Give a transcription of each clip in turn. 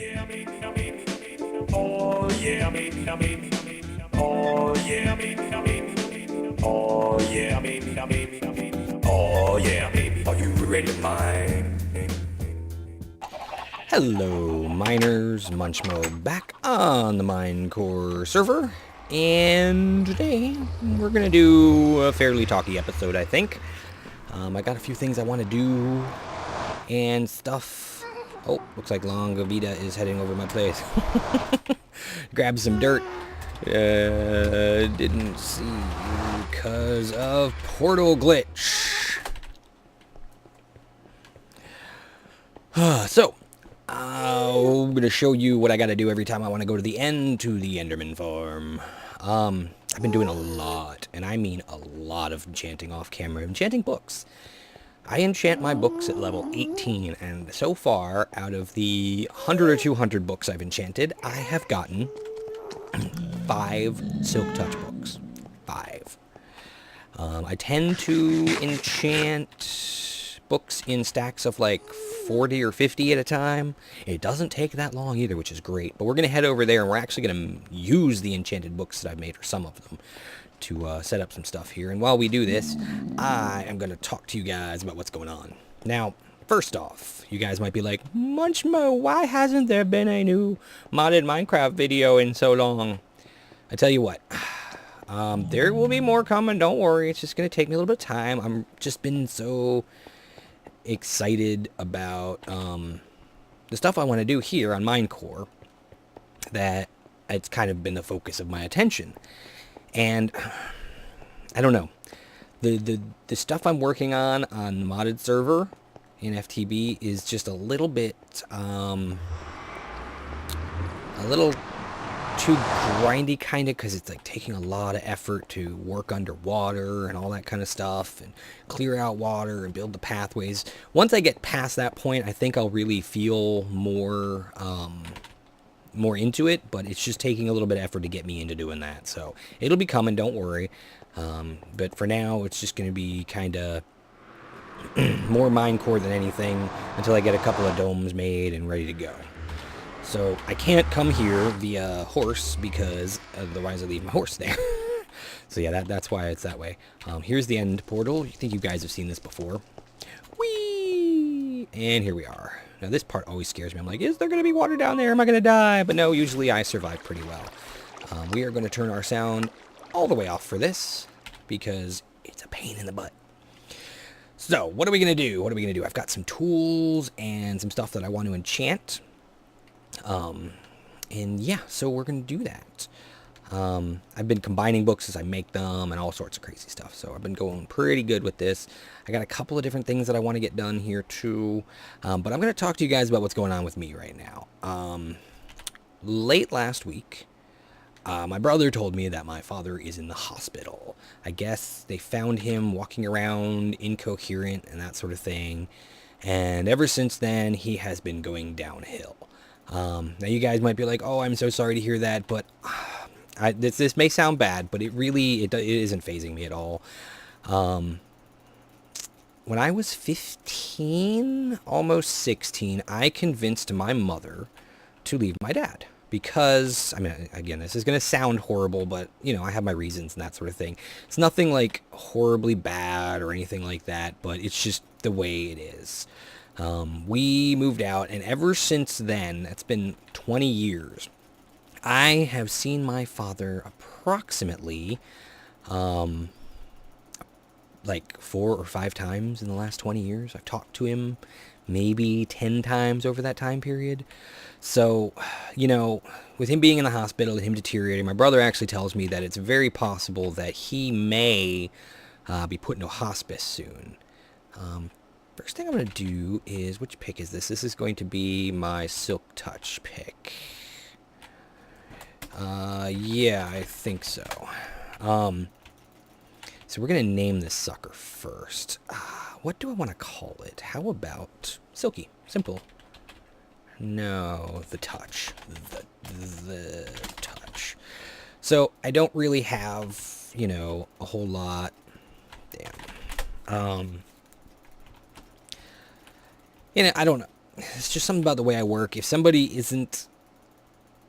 yeah, maybe. Oh yeah, maybe. Oh yeah, maybe. Oh yeah, maybe. Oh yeah, maybe. Are you ready to mine? Hello, miners. Munchmo back on the Minecore server. And today we're going to do a fairly talky episode, I think. I got a few things I want to do and stuff. Oh, looks like Longa Vida is heading over my place. Grab some dirt. Didn't see you because of portal glitch. So, I'm going to show you what I got to do every time I want to go to the end to the Enderman farm. I've been doing a lot, and I mean a lot of enchanting off camera, enchanting books. I enchant my books at level 18, and so far, out of the 100 or 200 books I've enchanted, I have gotten 5 Silk Touch books. 5. I tend to enchant books in stacks of like 40 or 50 at a time. It doesn't take that long either, which is great. But we're going to head over there and we're actually going to use the enchanted books that I've made, or some of them, to set up some stuff here. And while we do this, I am going to talk to you guys about what's going on. Now, first off, you guys might be like, Munchmo, why hasn't there been a new modded Minecraft video in so long? I tell you what, there will be more coming, don't worry. It's just going to take me a little bit of time. I'm just been so excited about the stuff I want to do here on Minecore that it's kind of been the focus of my attention. And I don't know, the stuff I'm working on the modded server in FTB is just a little bit too grindy, kind of, because it's like taking a lot of effort to work underwater and all that kind of stuff, and clear out water and build the pathways. Once I get past that point, I think I'll really feel more into it, but it's just taking a little bit of effort to get me into doing that. So it'll be coming, don't worry. But for now, it's just going to be kind of more Minecore than anything until I get a couple of domes made and ready to go. So I can't come here via horse because otherwise I leave my horse there. So yeah, that's why it's that way. Here's the end portal. I think you guys have seen this before. Whee! And here we are. Now this part always scares me. I'm like, is there going to be water down there? Am I going to die? But no, usually I survive pretty well. We are going to turn our sound all the way off for this because it's a pain in the butt. So what are we going to do? I've got some tools and some stuff that I want to enchant. And yeah, so we're going to do that. I've been combining books as I make them and all sorts of crazy stuff. So I've been going pretty good with this. I got a couple of different things that I want to get done here too. But I'm going to talk to you guys about what's going on with me right now. Late last week, my brother told me that my father is in the hospital. I guess they found him walking around incoherent and that sort of thing. And ever since then, he has been going downhill. Now you guys might be like, oh, I'm so sorry to hear that, but this may sound bad, but it isn't fazing me at all. When I was 15, almost 16, I convinced my mother to leave my dad. Because, I mean, again, this is going to sound horrible, but, you know, I have my reasons and that sort of thing. It's nothing, like, horribly bad or anything like that, but it's just the way it is. We moved out, and ever since then, that's been 20 years, I have seen my father approximately, like 4 or 5 times in the last 20 years. I've talked to him maybe 10 times over that time period. So, you know, with him being in the hospital and him deteriorating, my brother actually tells me that it's very possible that he may be put into hospice soon. First thing I'm going to do is, which pick is this? This is going to be my Silk Touch pick. Yeah, I think so. So we're going to name this sucker first. What do I want to call it? How about Silky? Simple. No, the Touch. The Touch. So I don't really have, you know, a whole lot. Damn. You know, I don't know. it's just something about the way I work. If somebody isn't,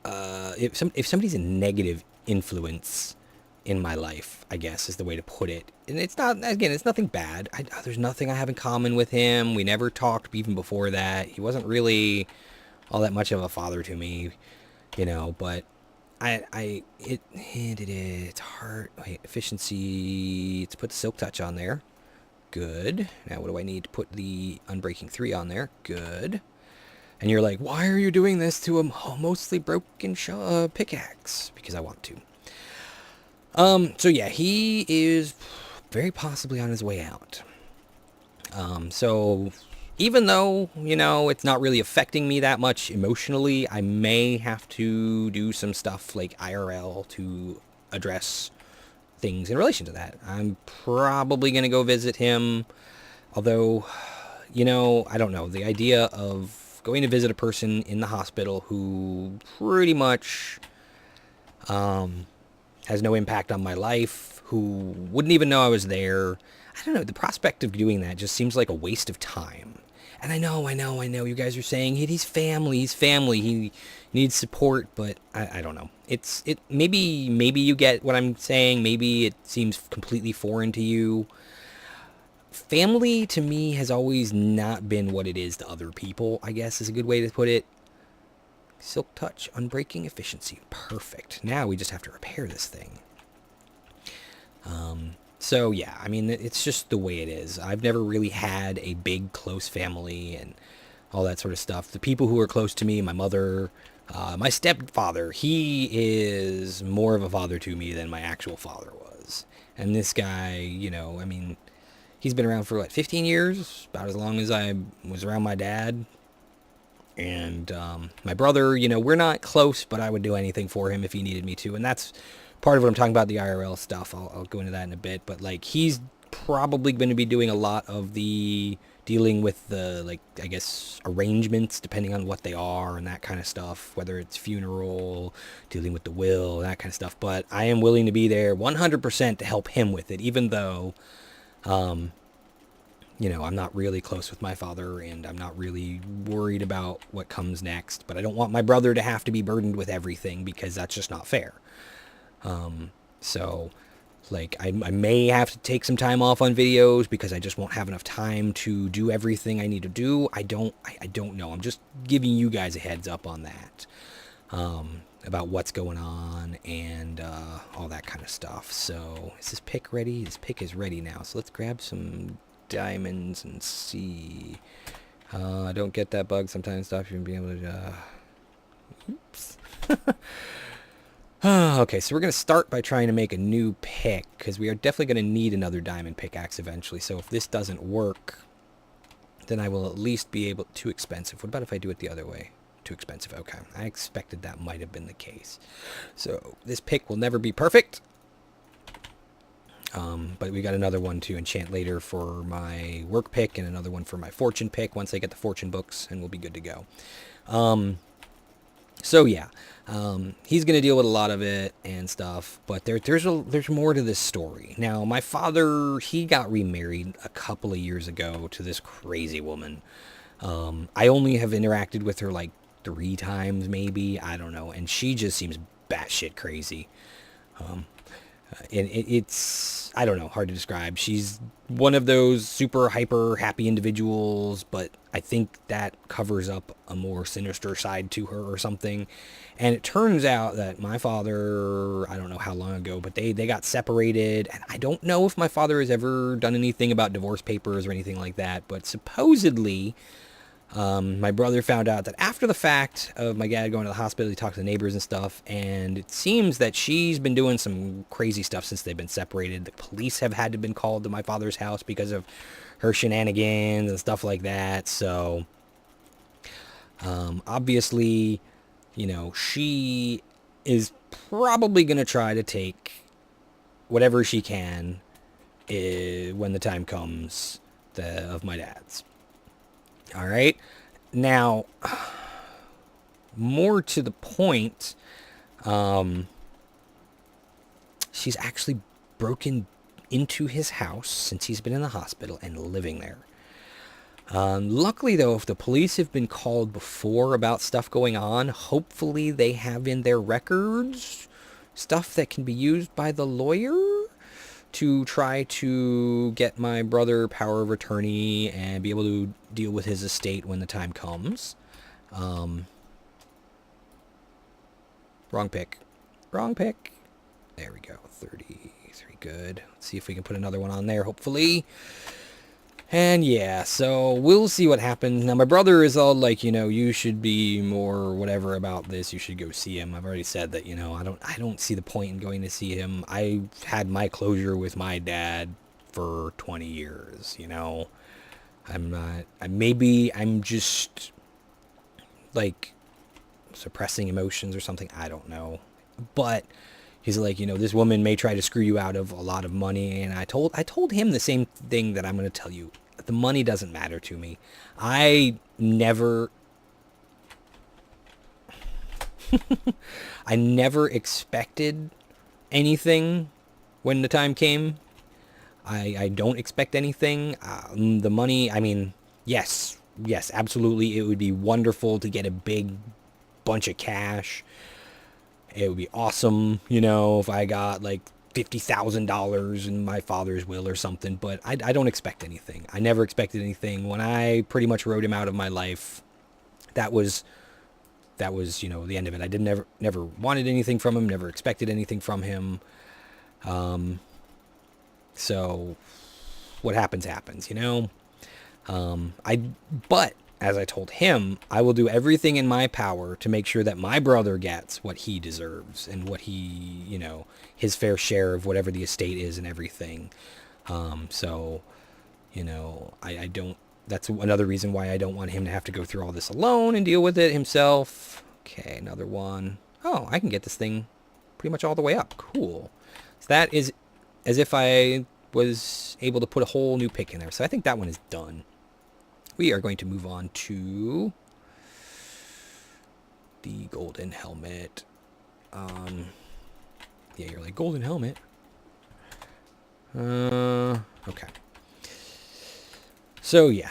if somebody's a negative influence in my life, I guess is the way to put it. And it's not, again, it's nothing bad. There's nothing I have in common with him. We never talked even before that. He wasn't really all that much of a father to me, but it's hard. Wait, efficiency. Let's put the silk touch on there. Good. Now what do I need to put the unbreaking 3 on there? Good. And you're like, why are you doing this to a mostly broken pickaxe? Because I want to. So yeah, he is very possibly on his way out. So even though, it's not really affecting me that much emotionally, I may have to do some stuff like IRL to address things in relation to that. I'm probably going to go visit him, although, I don't know. The idea of going to visit a person in the hospital who pretty much has no impact on my life, who wouldn't even know I was there. I don't know. The prospect of doing that just seems like a waste of time. And I know. You guys are saying he's family. He needs support, but I don't know. Maybe you get what I'm saying. Maybe it seems completely foreign to you. Family to me has always not been what it is to other people, I guess is a good way to put it. Silk touch, unbreaking efficiency. Perfect. Now we just have to repair this thing. So yeah, I mean, it's just the way it is. I've never really had a big, close family and all that sort of stuff. The people who are close to me, my mother, my stepfather, he is more of a father to me than my actual father was. And this guy, I mean, he's been around for, 15 years? About as long as I was around my dad. And my brother, we're not close, but I would do anything for him if he needed me to. And that's part of what I'm talking about, the IRL stuff. I'll go into that in a bit. But, he's probably going to be doing a lot of the dealing with the, I guess, arrangements, depending on what they are and that kind of stuff. Whether it's funeral, dealing with the will, that kind of stuff. But I am willing to be there 100% to help him with it, even though... I'm not really close with my father, and I'm not really worried about what comes next. But I don't want my brother to have to be burdened with everything, because that's just not fair. So, I may have to take some time off on videos because I just won't have enough time to do everything I need to do. I don't know. I'm just giving you guys a heads up on that. About what's going on and all that kind of stuff. So, is this pick ready? This pick is ready now. So let's grab some diamonds and see. I don't get that bug sometimes. Stop you from being able to... Oops. Okay, so we're going to start by trying to make a new pick, because we are definitely going to need another diamond pickaxe eventually. So if this doesn't work, then I will at least be able... Too expensive. What about if I do it the other way? Too expensive. Okay, I expected that might have been the case. So this pick will never be perfect. But we got another one to enchant later for my work pick, and another one for my fortune pick once I get the fortune books, and we'll be good to go. So yeah, he's going to deal with a lot of it and stuff, but there's more to this story. Now, my father, he got remarried a couple of years ago to this crazy woman. I only have interacted with her 3 times maybe, I don't know, and she just seems batshit crazy. And it's, I don't know, hard to describe. She's one of those super hyper happy individuals, but I think that covers up a more sinister side to her or something. And it turns out that my father, I don't know how long ago, but they got separated. And I don't know if my father has ever done anything about divorce papers or anything like that, but supposedly... my brother found out that after the fact of my dad going to the hospital, he talked to the neighbors and stuff, and it seems that she's been doing some crazy stuff since they've been separated. The police have had to been called to my father's house because of her shenanigans and stuff like that. So, obviously, she is probably going to try to take whatever she can when the time comes of my dad's. All right. Now, more to the point, she's actually broken into his house since he's been in the hospital and living there. Luckily, though, if the police have been called before about stuff going on, hopefully they have in their records stuff that can be used by the lawyer to try to get my brother power of attorney and be able to deal with his estate when the time comes. Wrong pick. Wrong pick. There we go. 33. Good. Let's see if we can put another one on there, hopefully. And yeah, so we'll see what happens. Now, my brother is all like, you should be more whatever about this. You should go see him. I've already said that, I don't see the point in going to see him. I had my closure with my dad for 20 years, I'm just like suppressing emotions or something. I don't know. But he's like, this woman may try to screw you out of a lot of money. And I told him the same thing that I'm going to tell you. The money doesn't matter to me. I never expected anything when the time came. I don't expect anything. The money, yes, absolutely. It would be wonderful to get a big bunch of cash. It would be awesome, if I got like $50,000 in my father's will or something, but I don't expect anything. I never expected anything. When I pretty much wrote him out of my life, that was the end of it. I never wanted anything from him, never expected anything from him. So what happens, but as I told him, I will do everything in my power to make sure that my brother gets what he deserves and what he, his fair share of whatever the estate is and everything. I don't, that's another reason why I don't want him to have to go through all this alone and deal with it himself. Okay, another one. Oh, I can get this thing pretty much all the way up. Cool. So that is as if I was able to put a whole new pick in there. So I think that one is done. We are going to move on to the golden helmet. Yeah, you're like, golden helmet? Okay. So, yeah.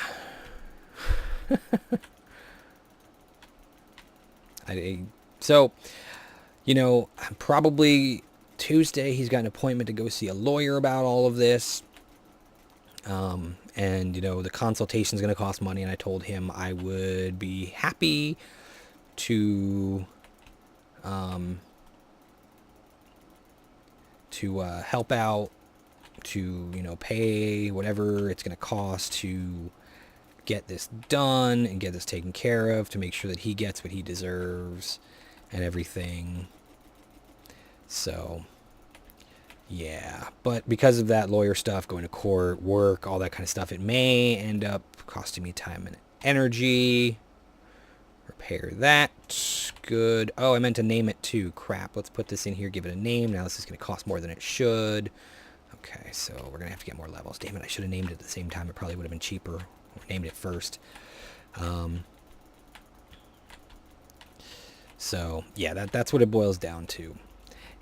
Probably Tuesday he's got an appointment to go see a lawyer about all of this. And the consultation is going to cost money, and I told him I would be happy to help out, to pay whatever it's going to cost to get this done and get this taken care of, to make sure that he gets what he deserves and everything. So yeah, but because of that lawyer stuff, going to court, work, all that kind of stuff, it may end up costing me time and energy. Repair that. Good. Oh, I meant to name it too. Crap. Let's put this in here, give it a name. Now this is going to cost more than it should. Okay, so we're going to have to get more levels. Damn it, I should have named it at the same time. It probably would have been cheaper. Named it first. So, yeah, that's what it boils down to.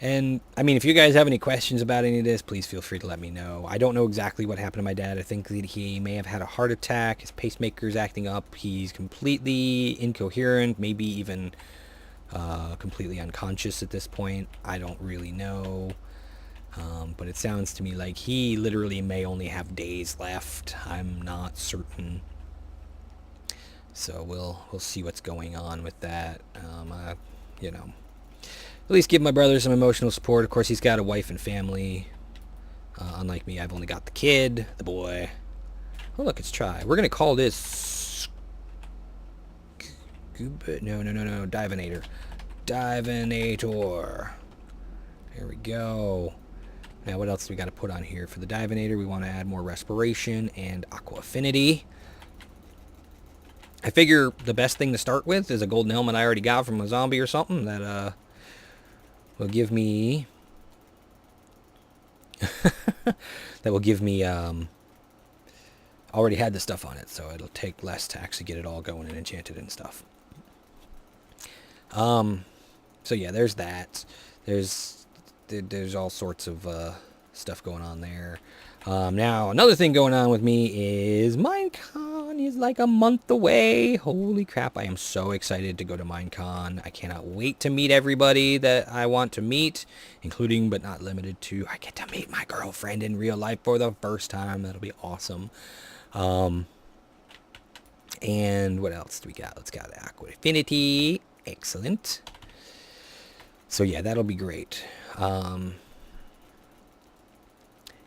And, if you guys have any questions about any of this, please feel free to let me know. I don't know exactly what happened to my dad. I think that he may have had a heart attack. His pacemaker's acting up. He's completely incoherent, maybe even completely unconscious at this point. I don't really know. But it sounds to me like he literally may only have days left. I'm not certain. So we'll see what's going on with that. At least give my brother some emotional support. Of course, he's got a wife and family. Unlike me, I've only got the kid, the boy. Oh, look, it's Try. We're going to call this... No, Divinator. Divinator. There we go. Now, what else do we got to put on here? For the Divinator, we want to add more Respiration and Aqua Affinity. I figure the best thing to start with is a golden helmet I already got from a zombie or something that will give me already had the stuff on it, so it'll take less to actually get it all going and enchanted and stuff. So yeah, there's that. There's all sorts of stuff going on there. Now another thing going on with me is Minecore. Minecon is like a month away. Holy crap, I am so excited to go to Minecon. I cannot wait to meet everybody that I want to meet, including but not limited to, I get to meet my girlfriend in real life for the first time. That'll be awesome. And what else do we got? Let's got Aqua Affinity. Excellent. So yeah, that'll be great.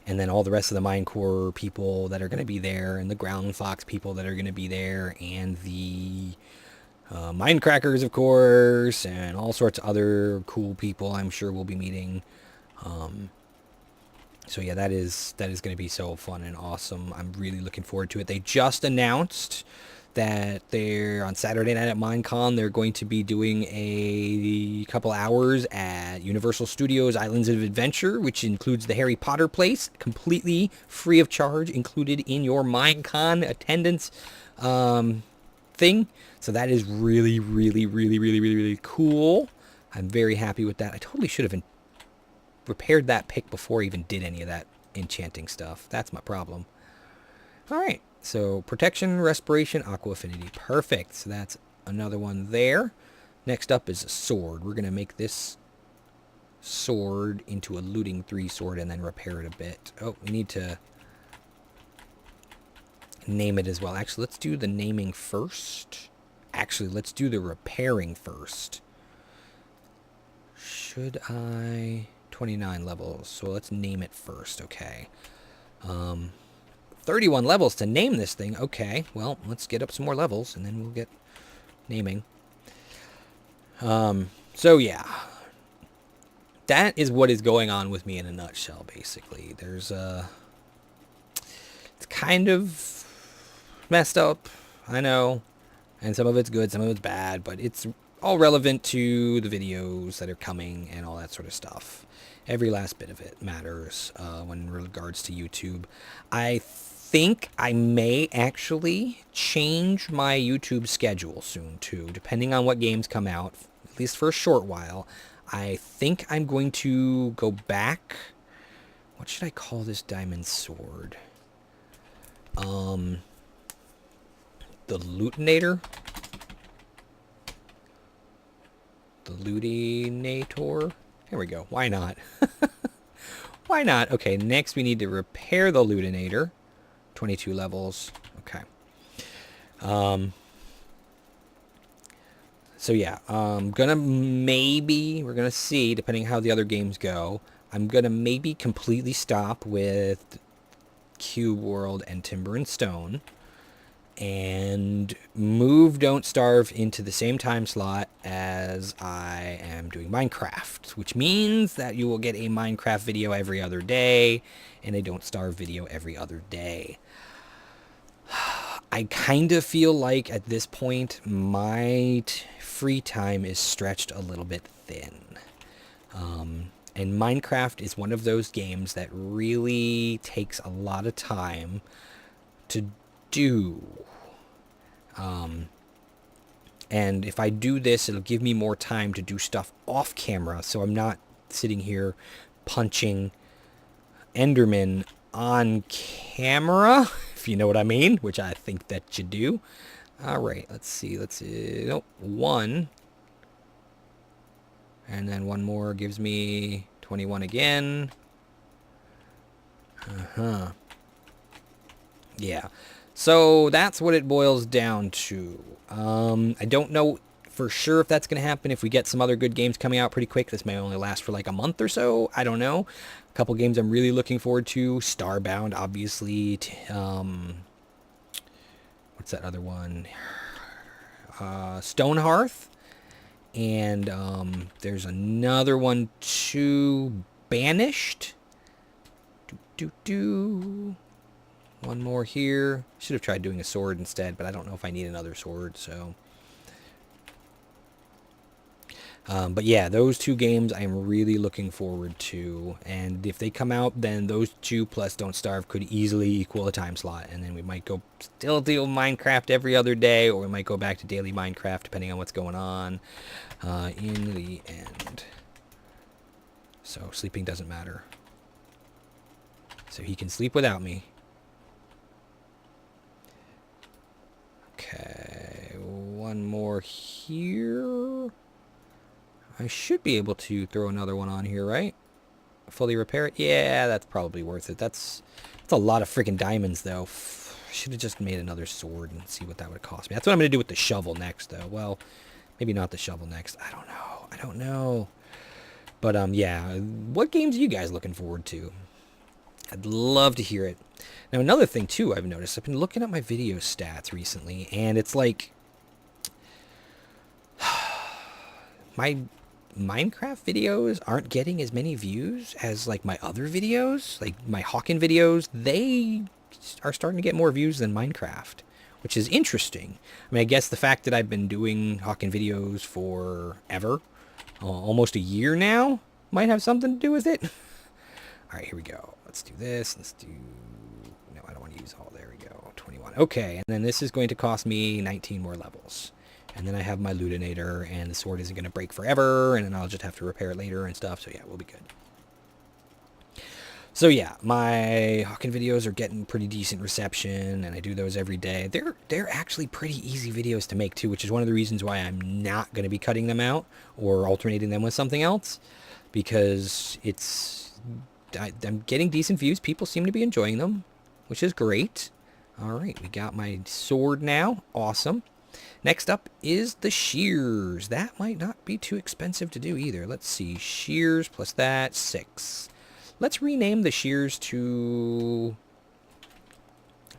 And then all the rest of the Minecore people that are going to be there, and the Ground Fox people that are going to be there, and the Minecrackers, of course, and all sorts of other cool people I'm sure we'll be meeting. So yeah, that is going to be so fun and awesome. I'm really looking forward to it. They just announced that they're on Saturday night at Minecon. They're going to be doing a couple hours at Universal Studios Islands of Adventure, which includes the Harry Potter place, completely free of charge, included in your Minecon attendance thing. So that is really, really, really, really, really, really cool. I'm very happy with that. I totally should have repaired that pick before I even did any of that enchanting stuff. That's my problem. All right. So protection, respiration, aqua affinity. Perfect. So that's another one there. Next up is a sword. We're going to make this sword into a looting 3 sword and then repair it a bit. Oh, we need to name it as well. Actually, let's do the naming first. Actually, let's do the repairing first. Should I... 29 levels. So let's name it first. Okay. 31 levels to name this thing. Okay, well, let's get up some more levels, and then we'll get naming. So, yeah. That is what is going on with me in a nutshell, basically. There's, it's kind of messed up, I know, and some of it's good, some of it's bad, but it's all relevant to the videos that are coming and all that sort of stuff. Every last bit of it matters when in regards to YouTube. I think I may actually change my YouTube schedule soon too, depending on what games come out, at least for a short while. I think I'm going to go back. What should I call this diamond sword? The Lutinator? The Lutinator? There we go. Why not? Why not? Okay, next we need to repair the Lutinator. 22 levels. Okay. So yeah, we're gonna see, depending how the other games go, I'm gonna maybe completely stop with Cube World and Timber and Stone, and move Don't Starve into the same time slot as I am doing Minecraft, which means that you will get a Minecraft video every other day and a Don't Starve video every other day. I kind of feel like at this point my free time is stretched a little bit thin. And Minecraft is one of those games that really takes a lot of time to do. And if I do this, it'll give me more time to do stuff off camera, so I'm not sitting here punching Enderman on camera, if you know what I mean, which I think that you do. All right, let's see. Nope, 1. And then one more gives me 21 again. Yeah. So that's what it boils down to. I don't know for sure if that's going to happen if we get some other good games coming out pretty quick. This may only last for like a month or so. I don't know. A couple games I'm really looking forward to. Starbound, obviously. What's that other one? Stonehearth. And there's another one too. Banished. One more here. Should have tried doing a sword instead, but I don't know if I need another sword, so. But yeah, those 2 games I'm really looking forward to. And if they come out, then those 2 plus Don't Starve could easily equal a time slot. And then we might go still do Minecraft every other day, or we might go back to daily Minecraft, depending on what's going on in the end. So sleeping doesn't matter. So he can sleep without me. Okay, one more here. I should be able to throw another one on here, right? Fully repair it? Yeah, that's probably worth it. That's a lot of freaking diamonds, though. Should have just made another sword and see what that would cost me. That's what I'm going to do with the shovel next, though. Well, maybe not the shovel next. I don't know. I don't know. But, yeah. What games are you guys looking forward to? I'd love to hear it. Now, another thing, too, I've noticed. I've been looking at my video stats recently, and it's like... my Minecraft videos aren't getting as many views as, like, my other videos. Like, my Hawking videos, they are starting to get more views than Minecraft, which is interesting. I mean, I guess the fact that I've been doing Hawking videos forever, almost a year now, might have something to do with it. All right, here we go. Let's do this. Let's do... No, I don't want to use all. There we go. 21. Okay, and then this is going to cost me 19 more levels. And then I have my Ludinator, and the sword isn't going to break forever, and then I'll just have to repair it later and stuff. So yeah, we'll be good. So yeah, my Hawking videos are getting pretty decent reception, and I do those every day. They're actually pretty easy videos to make too, which is one of the reasons why I'm not going to be cutting them out or alternating them with something else, because I'm getting decent views. People seem to be enjoying them, which is great. All right, we got my sword now. Awesome. Next up is the shears. That might not be too expensive to do either. Let's see. Shears plus that, 6. Let's rename the shears to...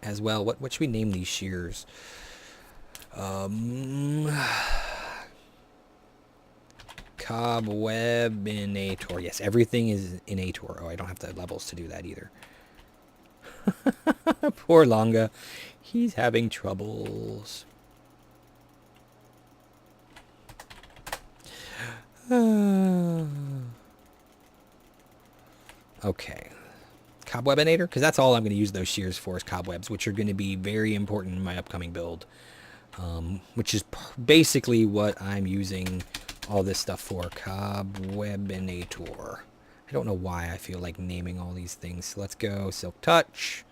As well, what should we name these shears? Cobwebinator. Yes, everything is inator. Oh, I don't have the levels to do that either. Poor Longa. He's having troubles. Okay. Cobwebinator? Because that's all I'm going to use those shears for is cobwebs, which are going to be very important in my upcoming build. Which is basically what I'm using all this stuff for. Cobwebinator. I don't know why I feel like naming all these things. So let's go Silk Touch.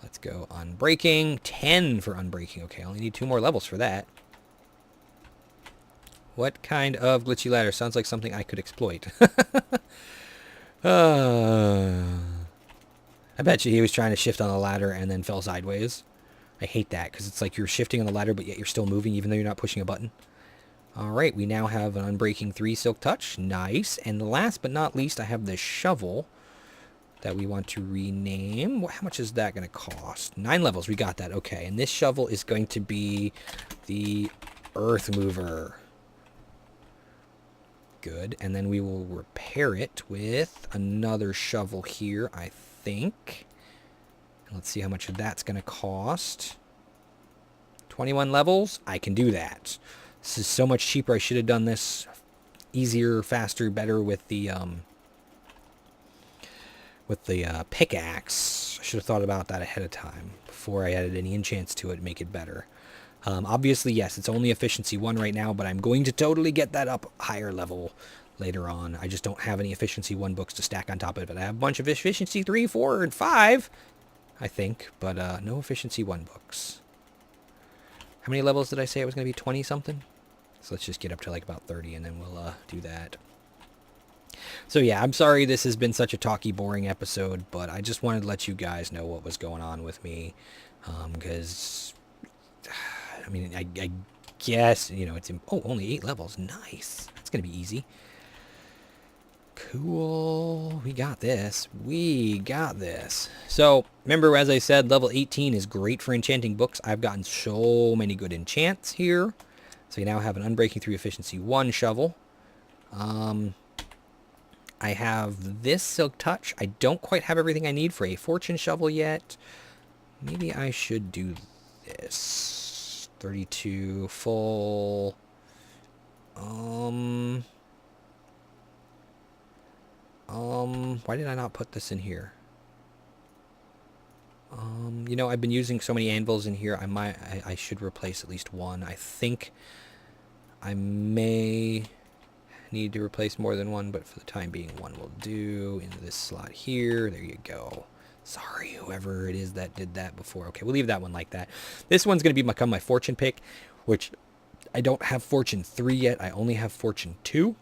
Let's go Unbreaking. 10 for Unbreaking. Okay, I only need 2 more levels for that. What kind of glitchy ladder? Sounds like something I could exploit. I bet you he was trying to shift on the ladder and then fell sideways. I hate that because it's like you're shifting on the ladder, but yet you're still moving even though you're not pushing a button. All right, we now have an Unbreaking 3 Silk Touch. Nice. And last but not least, I have this shovel that we want to rename. How much is that going to cost? 9 levels. We got that. Okay, and this shovel is going to be the Earth Mover. Good. And then we will repair it with another shovel here, I think. And let's see how much that's going to cost. 21 levels. I can do that. This is so much cheaper. I should have done this easier, faster, better with the pickaxe. I should have thought about that ahead of time before I added any enchants to it, make it better. Obviously, yes, it's only efficiency 1 right now, but I'm going to totally get that up higher level later on. I just don't have any efficiency 1 books to stack on top of it. I have a bunch of efficiency 3, 4, and 5, I think, but no efficiency 1 books. How many levels did I say it was going to be? 20 something? So let's just get up to like about 30 and then we'll do that. So yeah, I'm sorry this has been such a talky, boring episode, but I just wanted to let you guys know what was going on with me, because... I mean, I guess, you know, it's... Oh, only 8 levels. Nice. That's going to be easy. Cool. We got this. We got this. So, remember, as I said, level 18 is great for enchanting books. I've gotten so many good enchants here. So, you now have an Unbreaking 3 Efficiency 1 shovel. I have this Silk Touch. I don't quite have everything I need for a Fortune shovel yet. Maybe I should do this. 32 full. Why did I not put this in here? You know, I've been using so many anvils in here. I should replace at least 1. I think I may need to replace more than 1, but for the time being, 1 will do. Into this slot here. There you go. Sorry, whoever it is that did that before. Okay, we'll leave that one like that. This one's going to become my fortune pick, which I don't have fortune 3 yet. I only have fortune 2.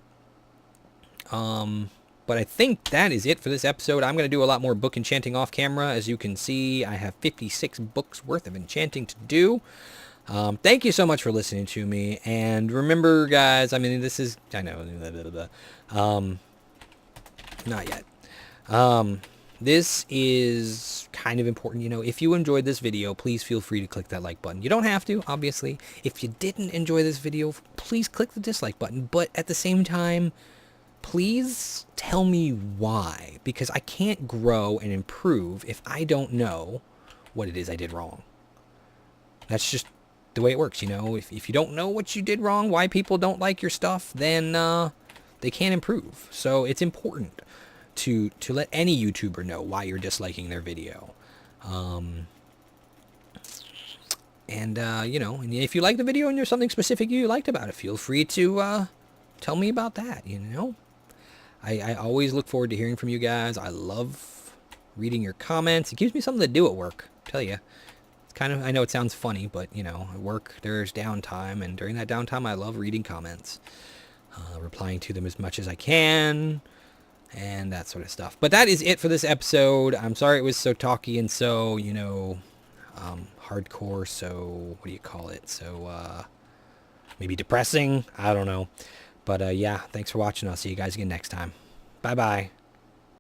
But I think that is it for this episode. I'm going to do a lot more book enchanting off camera. As you can see, I have 56 books worth of enchanting to do. Thank you so much for listening to me. And remember, guys, I mean, this is, I know, not yet. This is kind of important. You know, if you enjoyed this video, please feel free to click that like button. You don't have to, obviously. If you didn't enjoy this video, please click the dislike button. But at the same time, please tell me why. Because I can't grow and improve if I don't know what it is I did wrong. That's just the way it works, you know. If you don't know what you did wrong, why people don't like your stuff, then they can't improve. So it's important to let any YouTuber know why you're disliking their video. You know, and if you like the video and there's something specific you liked about it, feel free to tell me about that, you know. I always look forward to hearing from you guys. I love reading your comments. It gives me something to do at work, I tell you. It's kind of, I know it sounds funny, but, you know, at work there's downtime, and during that downtime I love reading comments, replying to them as much as I can, and that sort of stuff. But that is it for this episode. I'm sorry it was so talky and so, you know, hardcore, so, what do you call it? So, maybe depressing? I don't know. But, yeah, thanks for watching. I'll see you guys again next time. Bye-bye.